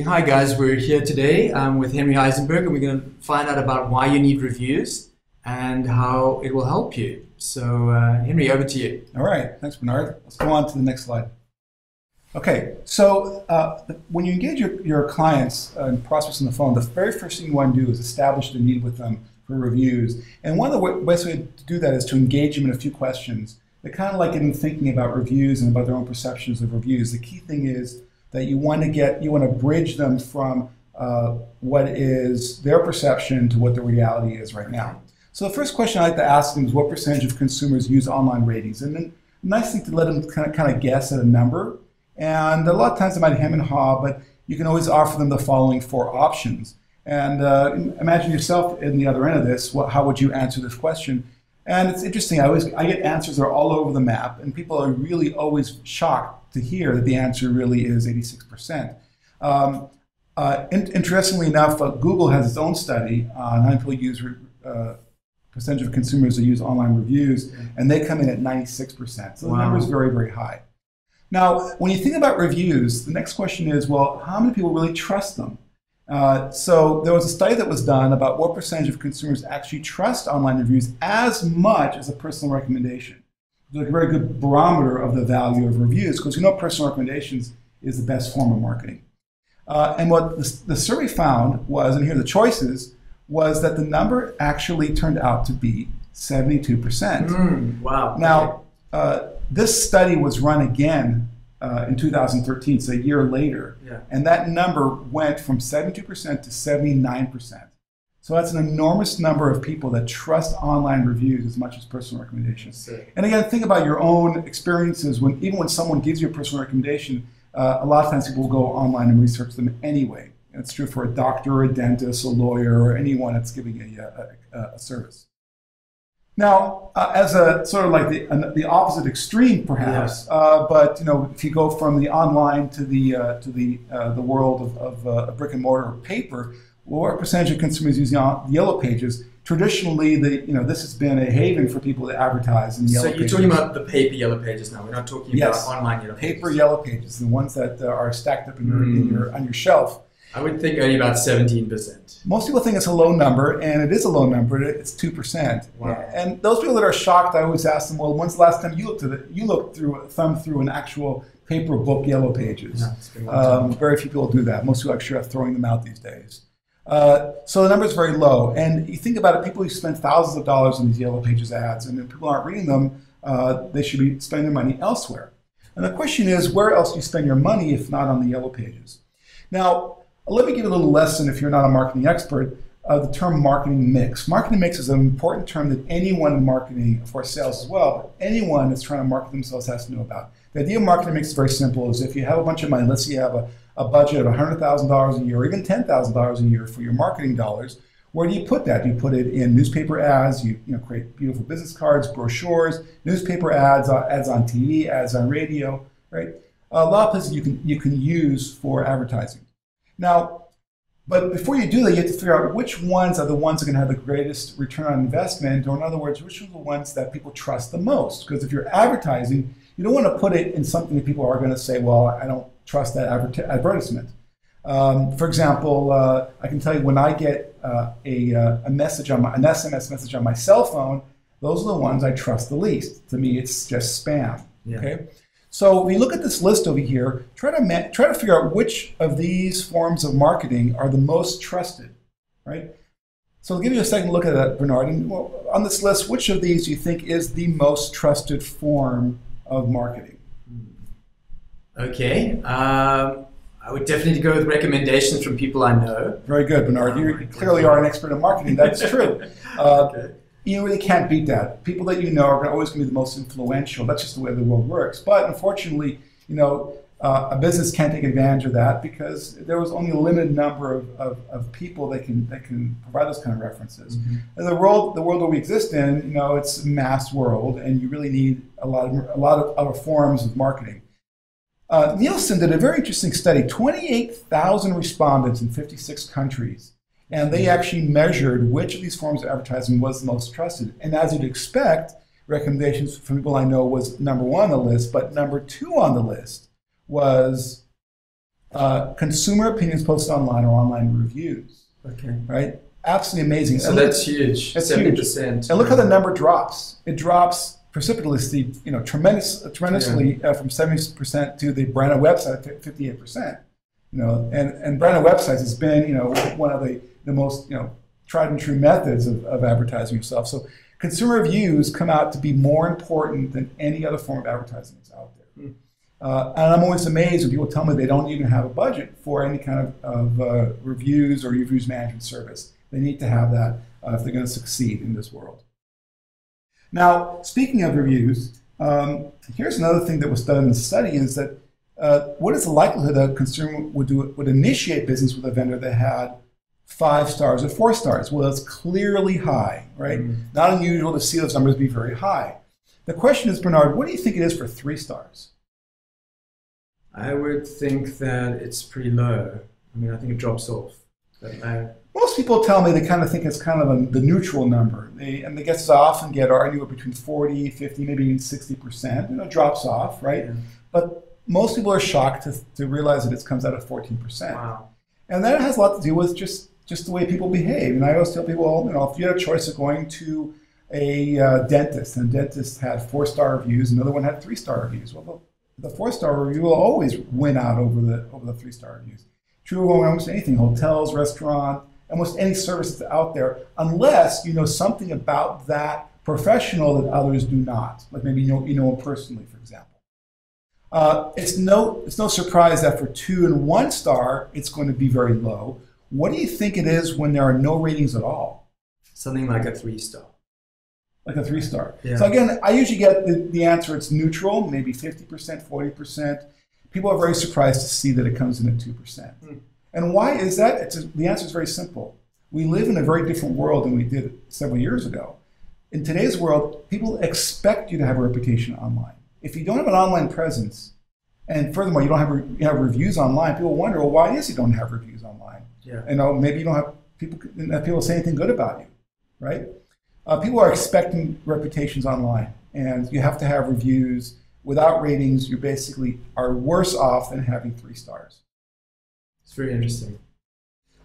Hi guys, we're here today with Henry Heisenberg, and we're going to find out about why you need reviews and how it will help you. So Henry, over to you. All right, thanks Bernard. Let's go on to the next slide. Okay, so when you engage your clients and prospects on the phone, the very first thing you want to do is establish the need with them for reviews. And one of the best ways to do that is to engage them in a few questions. They kind of like get them thinking about reviews and about their own perceptions of reviews. The key thing is that you want to bridge them from what is their perception to what the reality is right now. So the first question I like to ask them is what percentage of consumers use online ratings? And then the nice thing to let them kind of guess at a number. And a lot of times they might hem and haw, but you can always offer them the following 4 options. And imagine yourself in the other end of this. How would you answer this question? And it's interesting. I get answers that are all over the map, and people are really always shocked to hear that the answer really is 86%. Interestingly enough, Google has its own study on how people use percentage of consumers that use online reviews, and they come in at 96%. So the number is very, very high. Now, when you think about reviews, the next question is, well, how many people really trust them? So there was a study that was done about what percentage of consumers actually trust online reviews as much as a personal recommendation. It's like a very good barometer of the value of reviews, because personal recommendations is the best form of marketing. And what the survey found was, and here are the choices, was that the number actually turned out to be 72%. Wow. Now, this study was run again in 2013, so a year later, and that number went from 72% to 79%. So that's an enormous number of people that trust online reviews as much as personal recommendations. And again, think about your own experiences. Even when someone gives you a personal recommendation, a lot of times people will go online and research them anyway. And it's true for a doctor, a dentist, a lawyer, or anyone that's giving a service. Now, as a sort of like the opposite extreme, perhaps, but if you go from the online to the world of brick and mortar or paper, what percentage of consumers use the yellow pages? Traditionally, this has been a haven for people to advertise in the yellow pages. So you're talking about the paper yellow pages now. We're not talking about online yellow pages. Paper yellow pages, the ones that are stacked up on your shelf. I would think only about 17%. Most people think it's a low number, and it is a low number. It's 2%. Wow. And those people that are shocked, I always ask them, well, when's the last time you thumbed through an actual paper book yellow pages? No, it's been a long time. Very few people do that. Most people actually are throwing them out these days. So the number is very low. And you think about it, people who spend thousands of dollars on these yellow pages ads, and if people aren't reading them, they should be spending their money elsewhere. And the question is, where else do you spend your money if not on the yellow pages? Now, let me give you a little lesson if you're not a marketing expert, the term marketing mix. Marketing mix is an important term that anyone in marketing, of course sales as well, but anyone that's trying to market themselves has to know about. The idea of marketing mix is very simple. Is if you have a bunch of money, let's say you have a budget of $100,000 a year or even $10,000 a year for your marketing dollars, where do you put that? Do you put it in newspaper ads? You create beautiful business cards, brochures, newspaper ads, ads on TV, ads on radio, right? A lot of places you can use for advertising. Now, but before you do that, you have to figure out which ones are the ones that are going to have the greatest return on investment, or in other words, which are the ones that people trust the most. Because if you're advertising, you don't want to put it in something that people are going to say, well, I don't trust that advertisement. For example, I can tell you when I get an SMS message on my cell phone, those are the ones I trust the least. To me, it's just spam. Okay. So when you look at this list over here, try to figure out which of these forms of marketing are the most trusted, right? So I'll give you a second look at that, Bernard. And on this list, which of these do you think is the most trusted form of marketing? Okay. I would definitely go with recommendations from people I know. Very good, Bernard. You clearly are an expert in marketing. That's true. Okay. You really can't beat that. People that you know are always going to be the most influential. That's just the way the world works. But unfortunately, a business can't take advantage of that because there was only a limited number of people that can provide those kind of references. And the world that we exist in, it's a mass world, and you really need a lot of other forms of marketing. Nielsen did a very interesting study, 28,000 respondents in 56 countries, and they actually measured which of these forms of advertising was the most trusted. And as you'd expect, recommendations from people I know was number one on the list, but number two on the list was consumer opinions posted online or online reviews. Okay. Right? Absolutely amazing. So that's huge. That's 70%. huge. And look how the number drops. It drops precipitously, tremendously from 70% to the branded website at 58%. And branded websites has been, one of the most, tried and true methods of advertising yourself. So consumer reviews come out to be more important than any other form of advertising that's out there. And I'm always amazed when people tell me they don't even have a budget for any kind of reviews or reviews management service. They need to have that if they're going to succeed in this world. Now, speaking of reviews, here's another thing that was done in the study is that what is the likelihood that a consumer would initiate business with a vendor that had 5 stars or 4 stars? Well, it's clearly high, right? Not unusual to see those numbers be very high. The question is, Bernard, what do you think it is for 3 stars? I would think that it's pretty low. I mean, I think it drops off. Most people tell me they kind of think it's kind of the neutral number. And the guesses I often get are anywhere between 40, 50, maybe even 60%. It drops off, right? Yeah. But most people are shocked to realize that it comes out at 14%. Wow. And that has a lot to do with just the way people behave. And I always tell people, if you had a choice of going to a dentist, and the dentist had 4-star reviews, another one had 3-star reviews. Well, the 4-star review will always win out over the 3-star reviews. True of almost anything, hotels, restaurant, almost any service that's out there, unless you know something about that professional that others do not. Like maybe you know him personally, for example. It's no surprise that for 2 and 1 star, it's going to be very low. What do you think it is when there are no ratings at all? Something like a 3-star. Like a 3-star. Yeah. So again, I usually get the answer, it's neutral, maybe 50%, 40%. People are very surprised to see that it comes in at 2%. And why is that? The answer is very simple. We live in a very different world than we did several years ago. In today's world, people expect you to have a reputation online. If you don't have an online presence, and furthermore, you don't have reviews online, people wonder, well, why is you don't have reviews online? Yeah. Maybe you don't have people say anything good about you, right? People are expecting reputations online, and you have to have reviews. Without ratings, you basically are worse off than having 3 stars. It's very interesting.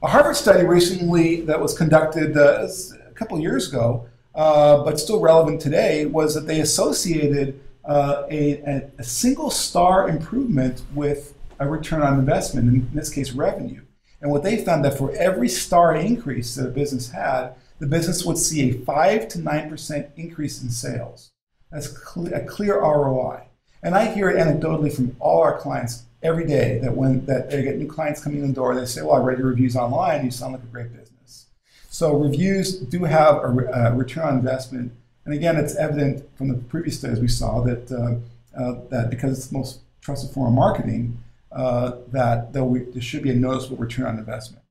A Harvard study recently that was conducted a couple years ago, but still relevant today, was that they associated a single star improvement with a return on investment, in this case revenue. And what they found that for every star increase that a business had, the business would see a 5 to 9% increase in sales. That's a clear ROI. And I hear it anecdotally from all our clients every day that they get new clients coming in the door, they say, well, I read your reviews online, you sound like a great business. So reviews do have a return on investment. And again, it's evident from the previous studies we saw that because it's the most trusted form of marketing, that there should be a noticeable return on investment.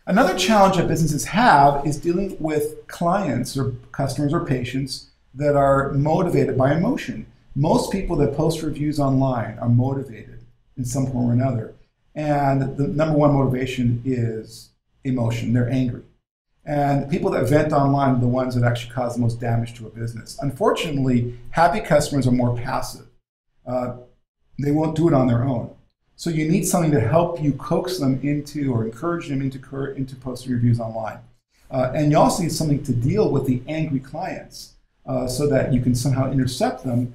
Another challenge that businesses have is dealing with clients or customers or patients that are motivated by emotion. Most people that post reviews online are motivated in some form or another. And the number one motivation is emotion. They're angry. And people that vent online are the ones that actually cause the most damage to a business. Unfortunately, happy customers are more passive. They won't do it on their own. So you need something to help you coax them into or encourage them into posting reviews online. And you also need something to deal with the angry clients so that you can somehow intercept them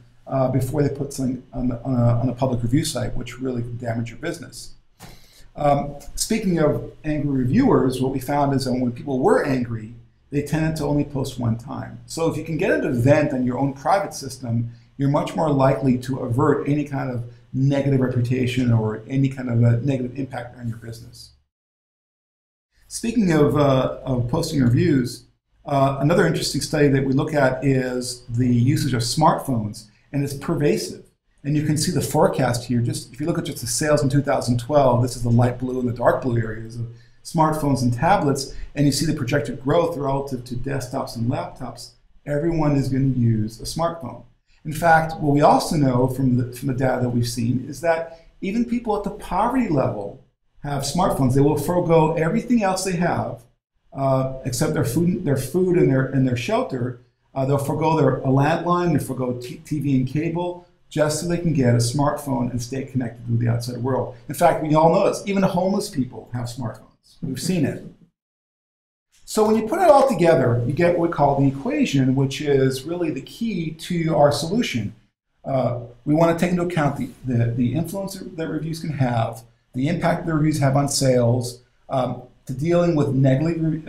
before they put something on a public review site, which really can damage your business. Speaking of angry reviewers, what we found is that when people were angry, they tended to only post one time. So if you can get an event on your own private system, you're much more likely to avert any kind of negative reputation or any kind of a negative impact on your business. Speaking of posting reviews, another interesting study that we look at is the usage of smartphones, and it's pervasive. And you can see the forecast here. Just if you look at just the sales in 2012, this is the light blue and the dark blue areas of smartphones and tablets, and you see the projected growth relative to desktops and laptops. Everyone is going to use a smartphone. In fact, what we also know from the data that we've seen is that even people at the poverty level have smartphones. They will forego everything else they have, except their food and their shelter, They'll forego a landline, they'll forego TV and cable, just so they can get a smartphone and stay connected with the outside world. In fact, we all know this. Even homeless people have smartphones. We've seen it. So when you put it all together, you get what we call the equation, which is really the key to our solution. We want to take into account the influence that reviews can have, the impact that reviews have on sales, to dealing with negatively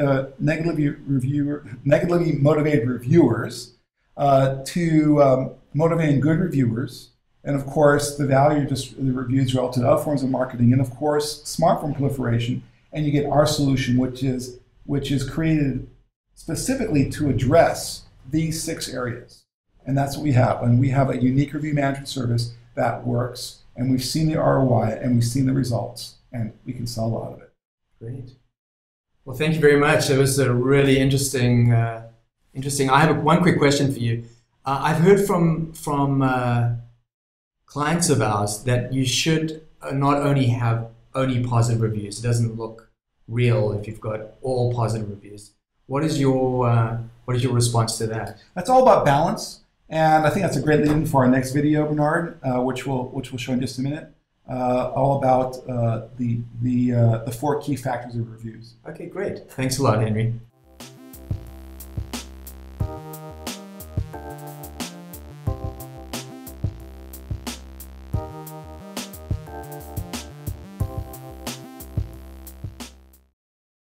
motivated reviewers, to motivating good reviewers, and of course the value of the reviews relative to other forms of marketing, and of course smartphone proliferation. And you get our solution, which is created specifically to address these 6 areas. And that's what we have. And we have a unique review management service that works, and we've seen the ROI and we've seen the results, and we can sell a lot of it. Great. Well, thank you very much. It was a really interesting. I have one quick question for you. I've heard from clients of ours that you should not only have only positive reviews. It doesn't look real if you've got all positive reviews. What is your response to that? That's all about balance, and I think that's a great lead-in for our next video, Bernard, which we'll show in just a minute. All about the 4 key factors of reviews. Okay, great. Thanks a lot, Henry.